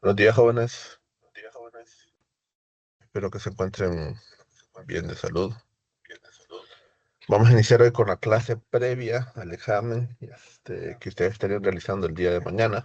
Buenos días, jóvenes. Espero que se encuentren bien de salud. Vamos a iniciar hoy con la clase previa al examen que ustedes estarían realizando el día de mañana.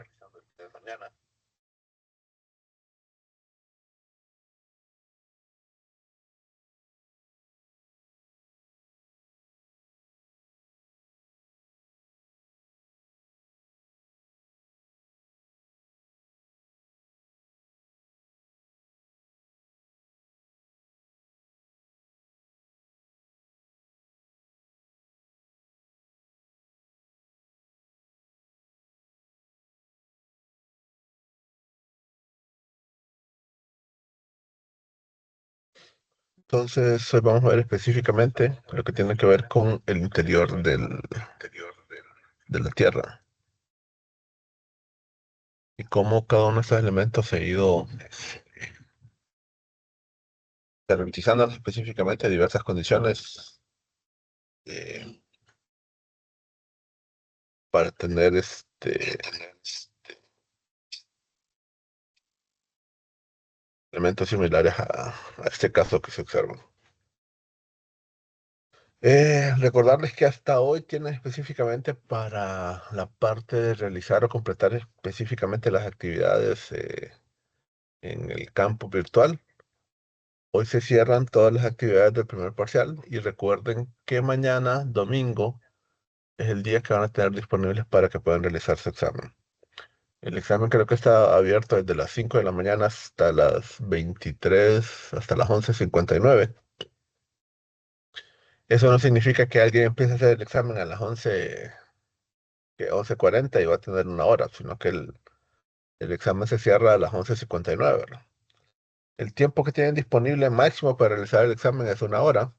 Entonces, hoy vamos a ver específicamente lo que tiene que ver con el interior de la Tierra y cómo cada uno de estos elementos se ha ido garantizando específicamente diversas condiciones eh, para tener elementos similares a este caso que se observa. Recordarles que hasta hoy tienen específicamente para la parte de realizar o completar específicamente las actividades en el campo virtual. Hoy se cierran todas las actividades del primer parcial y recuerden que mañana, domingo, es el día que van a tener disponibles para que puedan realizar su examen. El examen creo que está abierto desde las 5 de la mañana hasta las 23, hasta las 11:59. Eso no significa que alguien empiece a hacer el examen a las 11:40 y va a tener una hora, sino que el examen se cierra a las 11:59, ¿verdad? El tiempo que tienen disponible máximo para realizar el examen es una hora.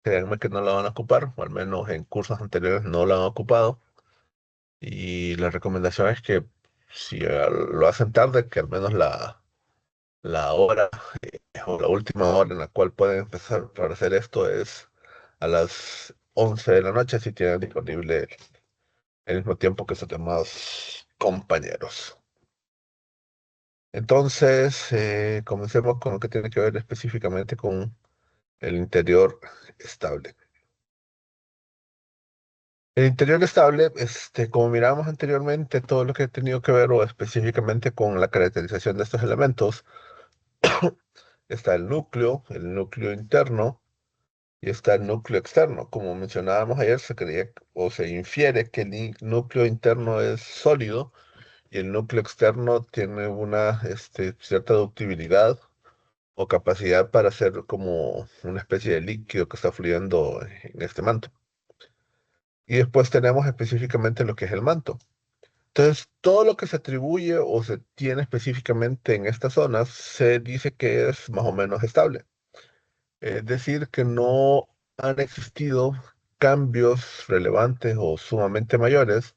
Créanme que no la van a ocupar, o al menos en cursos anteriores no la han ocupado. Y la recomendación es que si lo hacen tarde, que al menos la hora o la última hora en la cual pueden empezar para hacer esto es a las 11 de la noche, si tienen disponible el mismo tiempo que sus demás compañeros. Entonces, comencemos con lo que tiene que ver específicamente con el interior estable. El interior estable, como miramos anteriormente, todo lo que ha tenido que ver o específicamente con la caracterización de estos elementos, está el núcleo interno y está el núcleo externo. Como mencionábamos ayer, se creía o se infiere que el núcleo interno es sólido y el núcleo externo tiene una cierta ductibilidad o capacidad para ser como una especie de líquido que está fluyendo en este manto. Y después tenemos específicamente lo que es el manto. Entonces, todo lo que se atribuye o se tiene específicamente en estas zonas se dice que es más o menos estable. Es decir, que no han existido cambios relevantes o sumamente mayores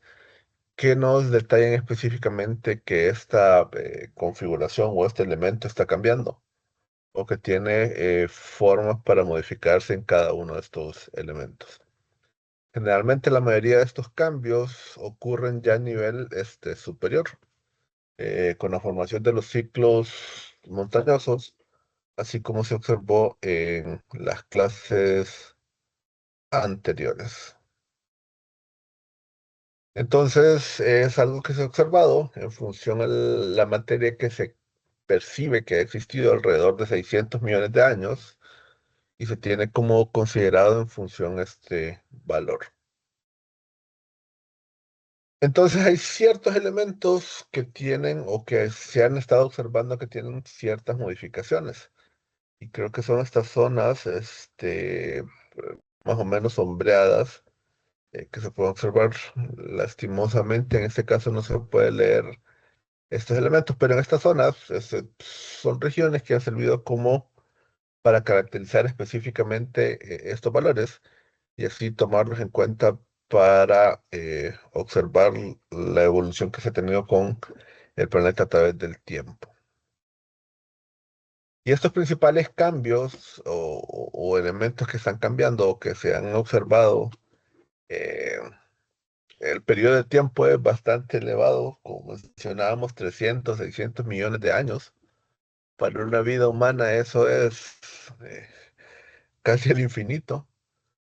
que nos detallen específicamente que esta configuración o este elemento está cambiando o que tiene formas para modificarse en cada uno de estos elementos. Generalmente la mayoría de estos cambios ocurren ya a nivel superior, con la formación de los ciclos montañosos, así como se observó en las clases anteriores. Entonces, es algo que se ha observado en función a la materia que se percibe que ha existido alrededor de 600 millones de años y se tiene como considerado en función a este valor. Entonces hay ciertos elementos que tienen o que se han estado observando que tienen ciertas modificaciones. Y creo que son estas zonas, más o menos sombreadas, que se pueden observar lastimosamente. En este caso no se puede leer estos elementos, pero en estas zonas son regiones que han servido como para caracterizar específicamente estos valores y así tomarlos en cuenta para observar la evolución que se ha tenido con el planeta a través del tiempo. Y estos principales cambios o elementos que están cambiando o que se han observado eh, el periodo de tiempo es bastante elevado, como mencionábamos, 300, 600 millones de años. Para una vida humana eso es eh, casi el infinito,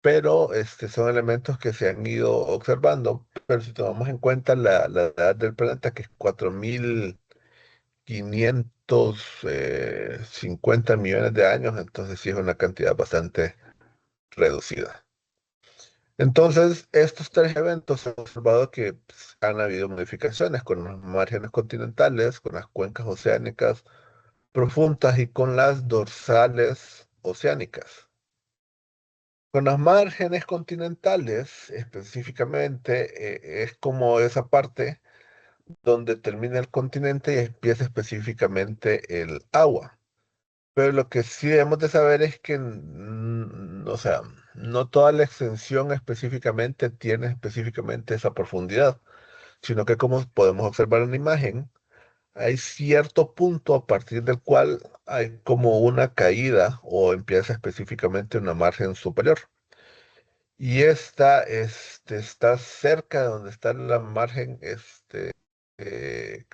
pero son elementos que se han ido observando. Pero si tomamos en cuenta la edad del planeta, que es 4.550 millones de años, entonces sí es una cantidad bastante reducida. Entonces, estos tres eventos han observado que han habido modificaciones con los márgenes continentales, con las cuencas oceánicas profundas y con las dorsales oceánicas. Con los márgenes continentales, específicamente, es como esa parte donde termina el continente y empieza específicamente el agua. Pero lo que sí debemos de saber es que, o sea, no toda la extensión específicamente tiene específicamente esa profundidad, sino que como podemos observar en la imagen, hay cierto punto a partir del cual hay como una caída o empieza específicamente una margen superior. Y esta está cerca de donde está la margen, eh,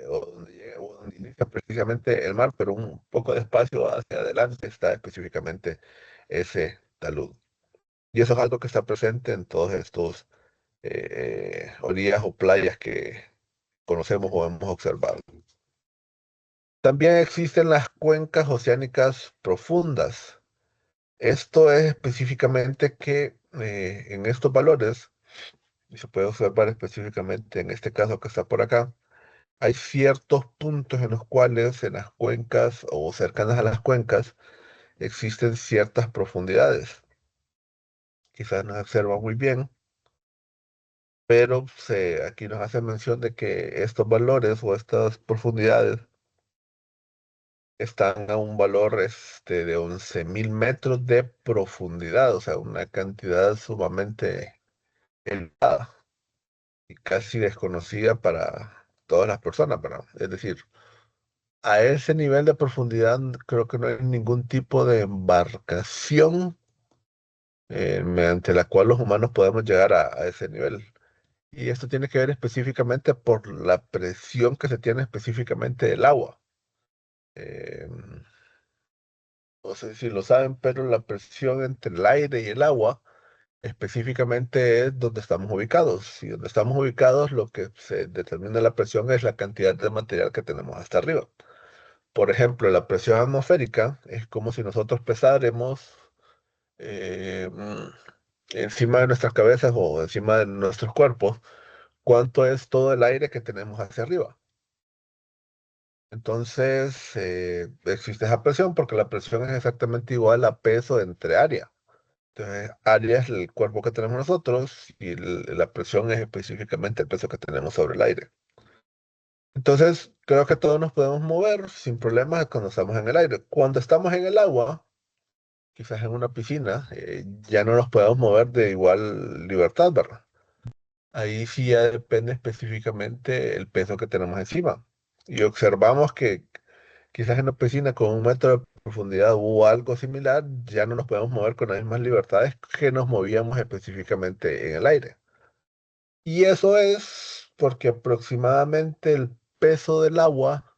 o donde o donde inicia precisamente el mar, pero un poco de espacio hacia adelante está específicamente ese talud. Y eso es algo que está presente en todos estos orillas o playas que conocemos o hemos observado. También existen las cuencas oceánicas profundas. Esto es específicamente que en estos valores, y se puede observar específicamente en este caso que está por acá, hay ciertos puntos en los cuales en las cuencas o cercanas a las cuencas existen ciertas profundidades. Quizás no se observa muy bien, pero aquí nos hace mención de que estos valores o estas profundidades están a un valor de 11.000 metros de profundidad, o sea, una cantidad sumamente elevada y casi desconocida para todas las personas, ¿verdad? Es decir, a ese nivel de profundidad creo que no hay ningún tipo de embarcación mediante la cual los humanos podemos llegar a ese nivel. Y esto tiene que ver específicamente por la presión que se tiene específicamente del agua. Eh, no sé si lo saben, pero la presión entre el aire y el agua específicamente es donde estamos ubicados. Y donde estamos ubicados, lo que se determina la presión es la cantidad de material que tenemos hasta arriba. Por ejemplo, la presión atmosférica es como si nosotros pesáramos eh, mm, encima de nuestras cabezas o encima de nuestros cuerpos cuánto es todo el aire que tenemos hacia arriba. Entonces, existe esa presión porque la presión es exactamente igual a peso entre área. Entonces, área es el cuerpo que tenemos nosotros y la presión es específicamente el peso que tenemos sobre el aire. Entonces, creo que todos nos podemos mover sin problemas cuando estamos en el aire. Cuando estamos en el agua, quizás en una piscina, ya no nos podemos mover de igual libertad, ¿verdad? Ahí sí ya depende específicamente el peso que tenemos encima. Y observamos que quizás en una piscina con 1 metro de profundidad o algo similar, ya no nos podemos mover con las mismas libertades que nos movíamos específicamente en el aire. Y eso es porque aproximadamente el peso del agua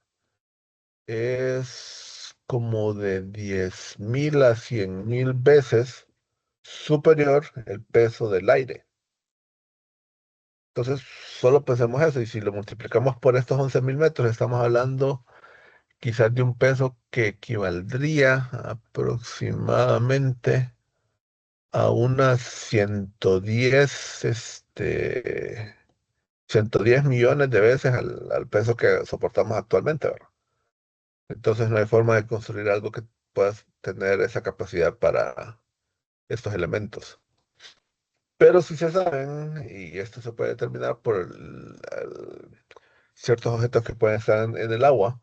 es como de 10.000 a 100.000 veces superior el peso del aire. Entonces, solo pensemos eso, y si lo multiplicamos por estos 11.000 metros, estamos hablando quizás de un peso que equivaldría aproximadamente a unas 110 millones de veces al peso que soportamos actualmente, ¿verdad? Entonces, no hay forma de construir algo que pueda tener esa capacidad para estos elementos. Pero si se saben, y esto se puede determinar por ciertos objetos que pueden estar en el agua,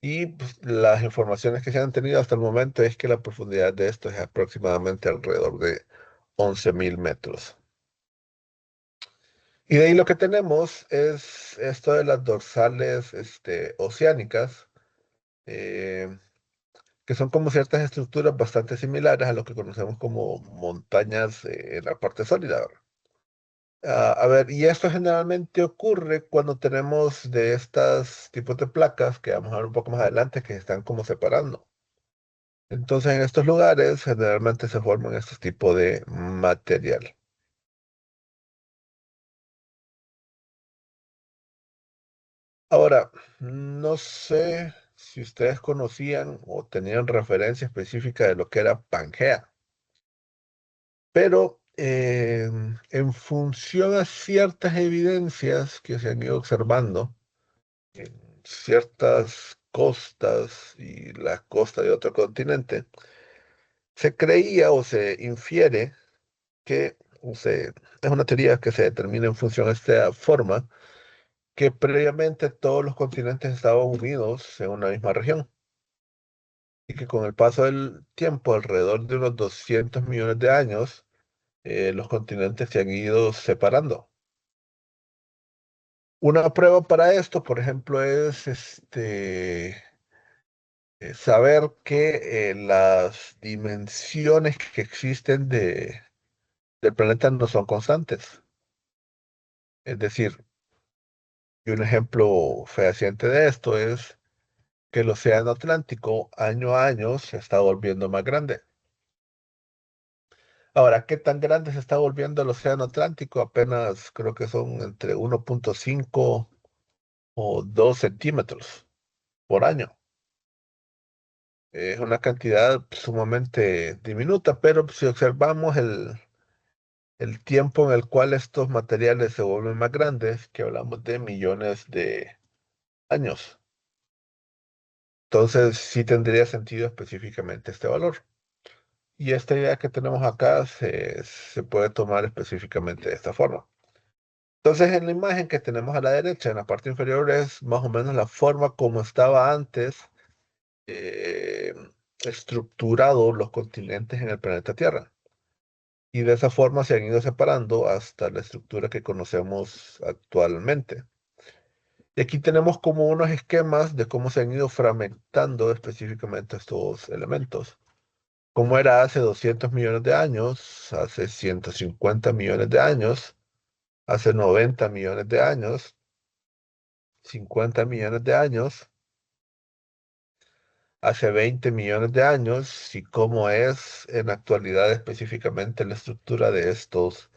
y pues, las informaciones que se han tenido hasta el momento es que la profundidad de esto es aproximadamente alrededor de 11.000 metros. Y de ahí lo que tenemos es esto de las dorsales oceánicas, eh, que son como ciertas estructuras bastante similares a lo que conocemos como montañas en la parte sólida, ¿verdad? A ver, y esto generalmente ocurre cuando tenemos de estas tipos de placas, que vamos a ver un poco más adelante, que se están como separando. Entonces, en estos lugares generalmente se forman estos tipos de material. Ahora, no sé si ustedes conocían o tenían referencia específica de lo que era Pangea, pero en función a ciertas evidencias que se han ido observando en ciertas costas y las costas de otro continente, se creía o se infiere que, es una teoría que se determina en función a esta forma, que previamente todos los continentes estaban unidos en una misma región y que con el paso del tiempo, alrededor de unos 200 millones de años, los continentes se han ido separando. Una prueba para esto, por ejemplo, es saber que las dimensiones que existen del planeta no son constantes. Es decir, y un ejemplo fehaciente de esto es que el océano Atlántico año a año se está volviendo más grande. Ahora, ¿qué tan grande se está volviendo el océano Atlántico? Apenas creo que son entre 1,5 o 2 centímetros por año. Es una cantidad sumamente diminuta, pero si observamos el tiempo en el cual estos materiales se vuelven más grandes, que hablamos de millones de años, entonces sí tendría sentido específicamente este valor. Y esta idea que tenemos acá se puede tomar específicamente de esta forma. Entonces, en la imagen que tenemos a la derecha, en la parte inferior, es más o menos la forma como estaba antes eh, estructurado los continentes en el planeta Tierra. Y de esa forma se han ido separando hasta la estructura que conocemos actualmente. Y aquí tenemos como unos esquemas de cómo se han ido fragmentando específicamente estos elementos. Cómo era hace 200 millones de años, hace 150 millones de años, hace 90 millones de años, 50 millones de años, hace 20 millones de años y cómo es en la actualidad específicamente la estructura de estos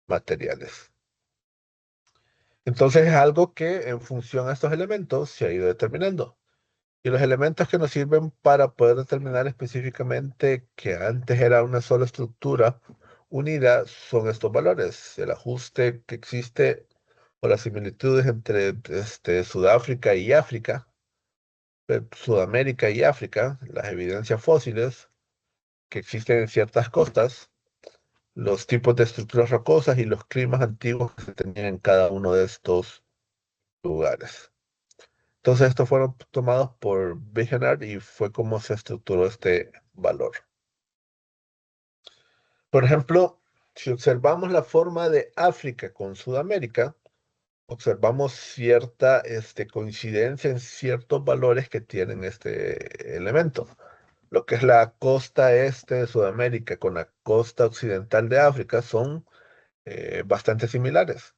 materiales. Entonces es algo que en función a estos elementos se ha ido determinando. Y los elementos que nos sirven para poder determinar específicamente que antes era una sola estructura unida son estos valores, el ajuste que existe o las similitudes entre Sudáfrica y África, Sudamérica y África, las evidencias fósiles que existen en ciertas costas, los tipos de estructuras rocosas y los climas antiguos que se tenían en cada uno de estos lugares. Entonces, estos fueron tomados por Wegener y fue como se estructuró este valor. Por ejemplo, si observamos la forma de África con Sudamérica, observamos cierta coincidencia en ciertos valores que tienen este elemento. Lo que es la costa este de Sudamérica con la costa occidental de África son bastante similares.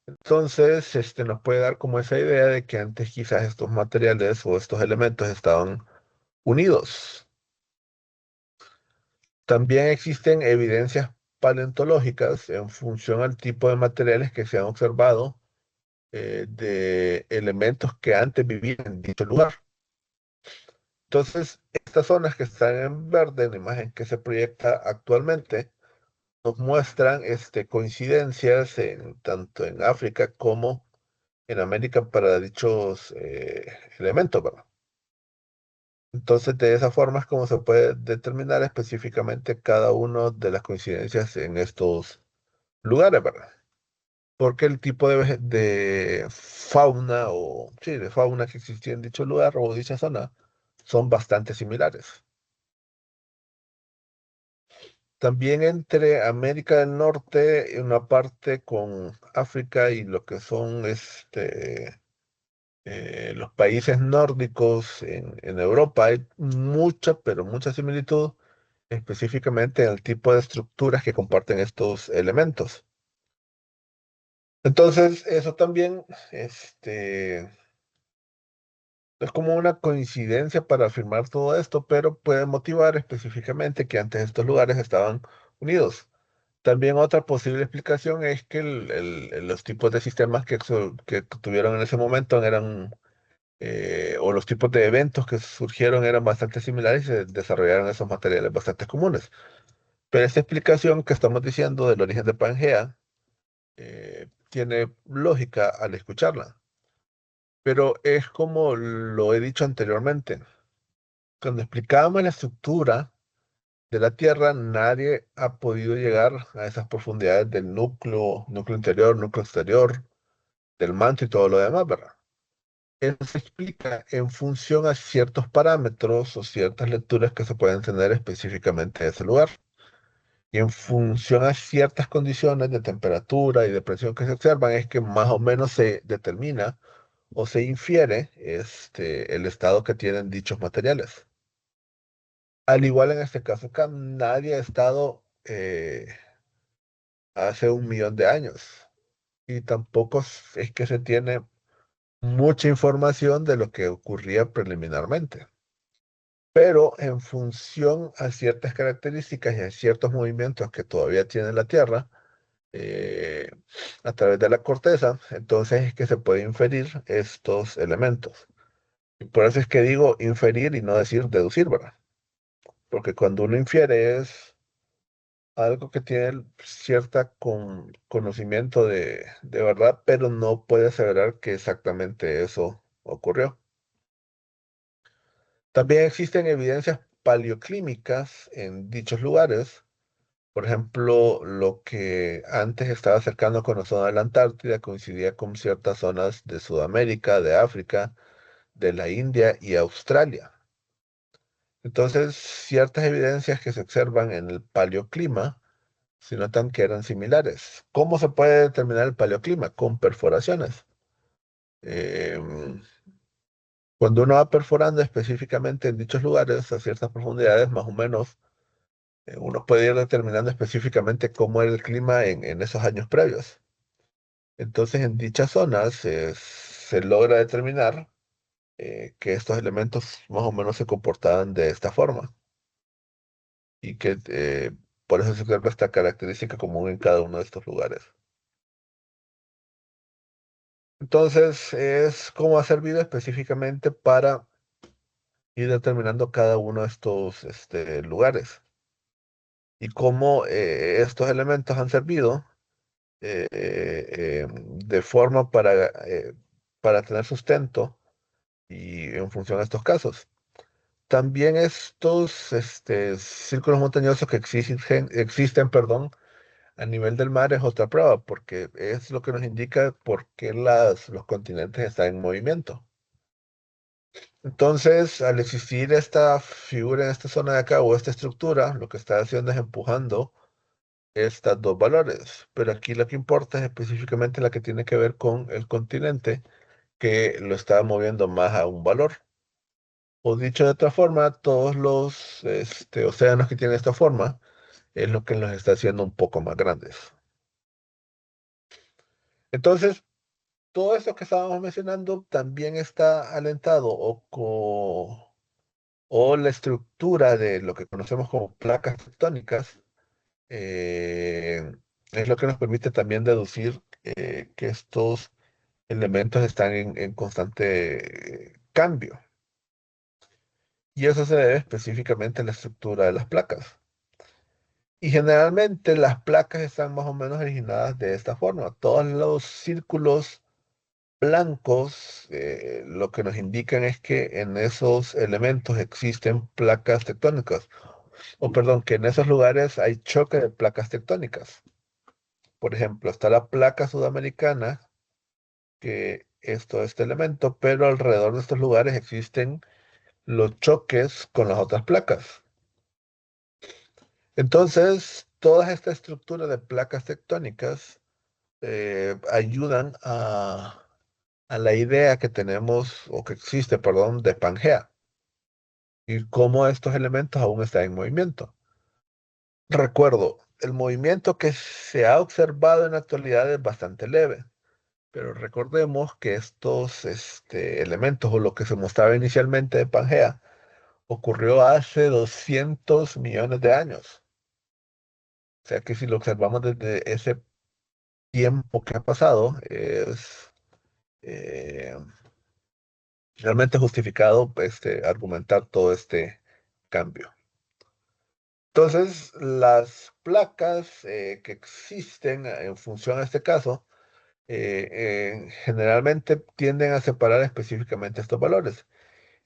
Entonces, nos puede dar como esa idea de que antes quizás estos materiales o estos elementos estaban unidos. También existen evidencias paleontológicas en función al tipo de materiales que se han observado de elementos que antes vivían en dicho lugar. Entonces, estas zonas que están en verde en la imagen que se proyecta actualmente nos muestran coincidencias tanto en África como en América para dichos elementos, ¿verdad? Entonces, de esa forma es como se puede determinar específicamente cada una de las coincidencias en estos lugares, ¿verdad? Porque el tipo de fauna o, sí, de fauna que existía en dicho lugar o dicha zona son bastante similares. También entre América del Norte, en una parte con África y lo que son los países nórdicos en Europa, hay mucha, pero mucha similitud, específicamente en el tipo de estructuras que comparten estos elementos. Entonces, eso también, es como una coincidencia para afirmar todo esto, pero puede motivar específicamente que antes estos lugares estaban unidos. También otra posible explicación es que los tipos de sistemas que tuvieron en ese momento eran, o los tipos de eventos que surgieron eran bastante similares y se desarrollaron esos materiales bastante comunes. Pero esta explicación que estamos diciendo del origen de Pangea tiene lógica al escucharla, pero es como lo he dicho anteriormente. Cuando explicábamos la estructura de la Tierra, nadie ha podido llegar a esas profundidades del núcleo, núcleo interior, núcleo exterior, del manto y todo lo demás, ¿verdad? Eso se explica en función a ciertos parámetros o ciertas lecturas que se pueden tener específicamente de ese lugar. Y en función a ciertas condiciones de temperatura y de presión que se observan, es que más o menos se determina o se infiere el estado que tienen dichos materiales. Al igual en este caso acá, nadie ha estado hace 1 millón de años y tampoco es que se tiene mucha información de lo que ocurría preliminarmente. Pero en función a ciertas características y a ciertos movimientos que todavía tiene la Tierra, eh, a través de la corteza, entonces es que se puede inferir estos elementos. Y por eso es que digo inferir y no decir deducir, ¿verdad? Porque cuando uno infiere es algo que tiene cierta conocimiento de verdad, pero no puede aseverar que exactamente eso ocurrió. También existen evidencias paleoclímicas en dichos lugares. Por ejemplo, lo que antes estaba cercano con la zona de la Antártida coincidía con ciertas zonas de Sudamérica, de África, de la India y Australia. Entonces, ciertas evidencias que se observan en el paleoclima se notan que eran similares. ¿Cómo se puede determinar el paleoclima? Con perforaciones. Em, Cuando uno va perforando específicamente en dichos lugares a ciertas profundidades, más o menos, uno puede ir determinando específicamente cómo era el clima en esos años previos. Entonces, en dichas zonas se logra determinar que estos elementos más o menos se comportaban de esta forma y que por eso se observa esta característica común en cada uno de estos lugares. Entonces, es como ha servido específicamente para ir determinando cada uno de estos lugares y cómo estos elementos han servido de forma para tener sustento y en función a estos casos. También estos círculos montañosos que existen, perdón, a nivel del mar es otra prueba, porque es lo que nos indica por qué los continentes están en movimiento. Entonces, al existir esta figura en esta zona de acá o esta estructura, lo que está haciendo es empujando estas dos valores. Pero aquí lo que importa es específicamente la que tiene que ver con el continente que lo está moviendo más a un valor. O dicho de otra forma, todos los océanos que tienen esta forma es lo que los está haciendo un poco más grandes. Entonces, todo esto que estábamos mencionando también está alentado o la estructura de lo que conocemos como placas tectónicas eh, es lo que nos permite también deducir que estos elementos están en constante cambio. Y eso se debe específicamente a la estructura de las placas. Y generalmente las placas están más o menos originadas de esta forma. Todos los círculos blancos lo que nos indican es que en esos elementos existen placas tectónicas. O perdón, que en esos lugares hay choque de placas tectónicas. Por ejemplo, está la placa sudamericana, que es todo este elemento, pero alrededor de estos lugares existen los choques con las otras placas. Entonces, toda esta estructura de placas tectónicas ayudan a la idea que tenemos, o que existe, perdón, de Pangea, y cómo estos elementos aún están en movimiento. Recuerdo, el movimiento que se ha observado en la actualidad es bastante leve. Pero recordemos que estos elementos o lo que se mostraba inicialmente de Pangea ocurrió hace 200 millones de años. O sea que si lo observamos desde ese tiempo que ha pasado, es eh, realmente justificado argumentar todo este cambio. Entonces, las placas que existen en función a este caso, generalmente tienden a separar específicamente estos valores.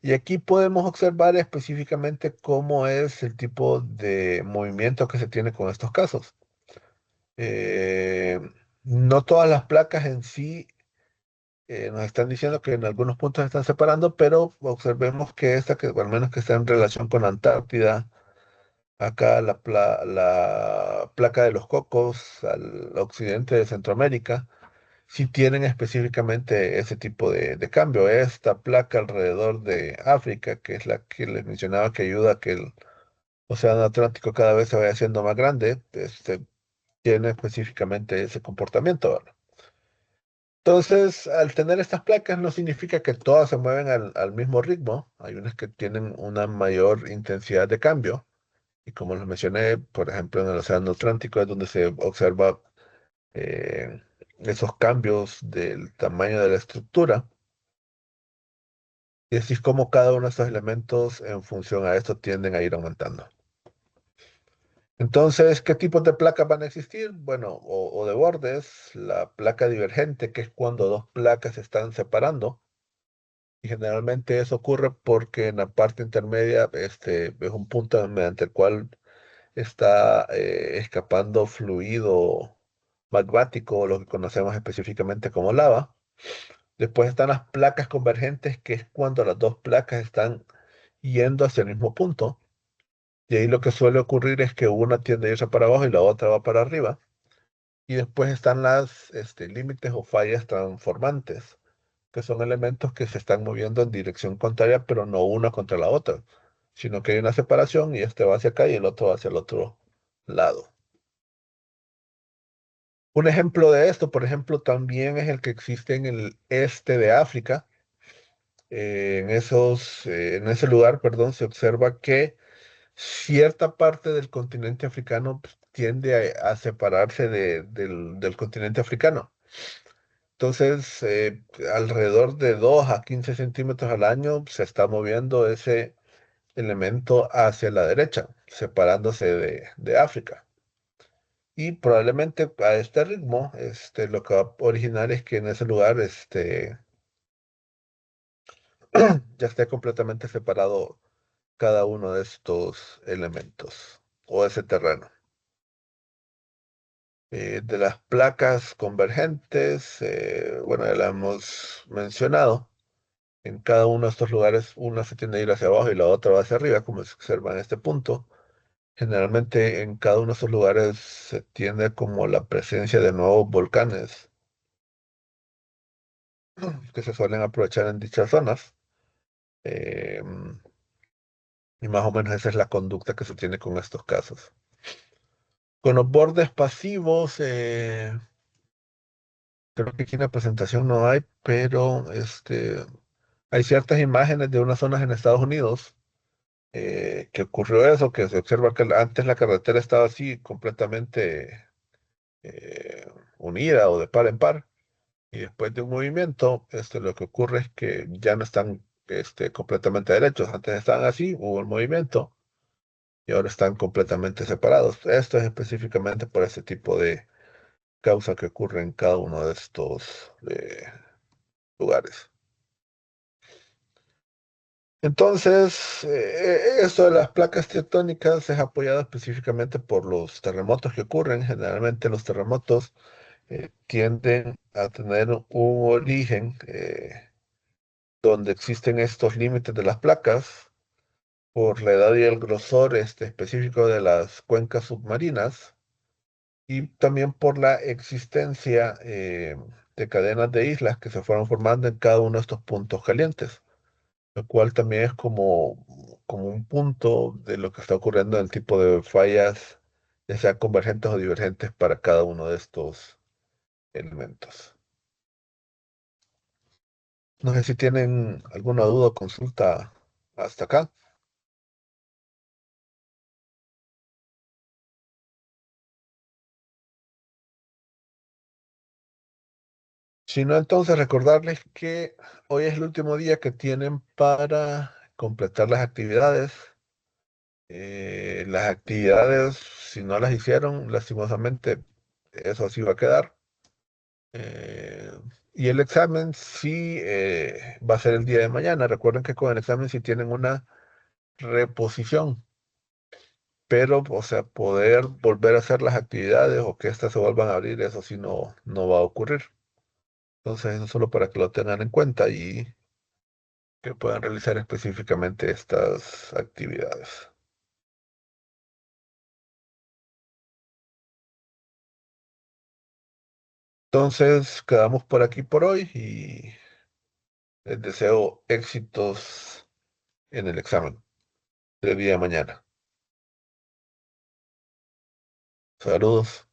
Y aquí podemos observar específicamente cómo es el tipo de movimiento que se tiene con estos casos. Eh, no todas las placas en sí nos están diciendo que en algunos puntos se están separando, pero observemos que esta, que al menos que está en relación con Antártida, acá la placa de los Cocos al occidente de Centroamérica, sí tienen específicamente ese tipo de cambio. Esta placa alrededor de África, que es la que les mencionaba que ayuda a que el océano Atlántico cada vez se vaya haciendo más grande, tiene específicamente ese comportamiento, ¿verdad? Entonces, al tener estas placas no significa que todas se mueven al mismo ritmo. Hay unas que tienen una mayor intensidad de cambio. Y como les mencioné, por ejemplo, en el Océano Atlántico es donde se observa eh, esos cambios del tamaño de la estructura. Y así es como cada uno de estos elementos en función a esto tienden a ir aumentando. Entonces, ¿qué tipos de placas van a existir? Bueno, o de bordes, la placa divergente, que es cuando dos placas se están separando. Y generalmente eso ocurre porque en la parte intermedia es un punto mediante el cual está escapando fluido magmático, o lo que conocemos específicamente como lava. Después están las placas convergentes, que es cuando las dos placas están yendo hacia el mismo punto. Y ahí lo que suele ocurrir es que una tiende a irse para abajo y la otra va para arriba. Y después están las límites o fallas transformantes, que son elementos que se están moviendo en dirección contraria, pero no una contra la otra, sino que hay una separación y este va hacia acá y el otro va hacia el otro lado. Un ejemplo de esto, por ejemplo, también es el que existe en el este de África. En ese lugar, perdón, se observa que cierta parte del continente africano pues, tiende a separarse del continente africano. Entonces, alrededor de 2 a 15 centímetros al año se está moviendo ese elemento hacia la derecha, separándose de África. Y probablemente a este ritmo, lo que va a originar es que en ese lugar ya esté completamente separado cada uno de estos elementos o ese terreno. De las placas convergentes, bueno, ya la hemos mencionado. En cada uno de estos lugares, una se tiende a ir hacia abajo y la otra va hacia arriba, como se observa en este punto. Generalmente en cada uno de estos lugares se tiene como la presencia de nuevos volcanes que se suelen aprovechar en dichas zonas. Eh, y más o menos esa es la conducta que se tiene con estos casos. Con los bordes pasivos, creo que aquí en la presentación no hay, pero hay ciertas imágenes de unas zonas en Estados Unidos que ocurrió eso, que se observa que antes la carretera estaba así completamente eh, unida o de par en par, y después de un movimiento, lo que ocurre es que ya no están completamente derechos. Antes estaban así, hubo un movimiento y ahora están completamente separados. Esto es específicamente por ese tipo de causa que ocurre en cada uno de estos lugares. Entonces, esto de las placas tectónicas es apoyado específicamente por los terremotos que ocurren. Generalmente los terremotos tienden a tener un origen donde existen estos límites de las placas por la edad y el grosor específico de las cuencas submarinas y también por la existencia de cadenas de islas que se fueron formando en cada uno de estos puntos calientes, lo cual también es como un punto de lo que está ocurriendo en el tipo de fallas, ya sean convergentes o divergentes para cada uno de estos elementos. No sé si tienen alguna duda o consulta hasta acá. Si no, entonces recordarles que hoy es el último día que tienen para completar las actividades. Las actividades, si no las hicieron, lastimosamente, eso así va a quedar. Eh, y el examen sí va a ser el día de mañana. Recuerden que con el examen sí tienen una reposición, pero, o sea, poder volver a hacer las actividades o que éstas se vuelvan a abrir, eso sí no va a ocurrir. Entonces, eso solo para que lo tengan en cuenta y que puedan realizar específicamente estas actividades. Entonces, quedamos por aquí por hoy y les deseo éxitos en el examen del día de mañana. Saludos.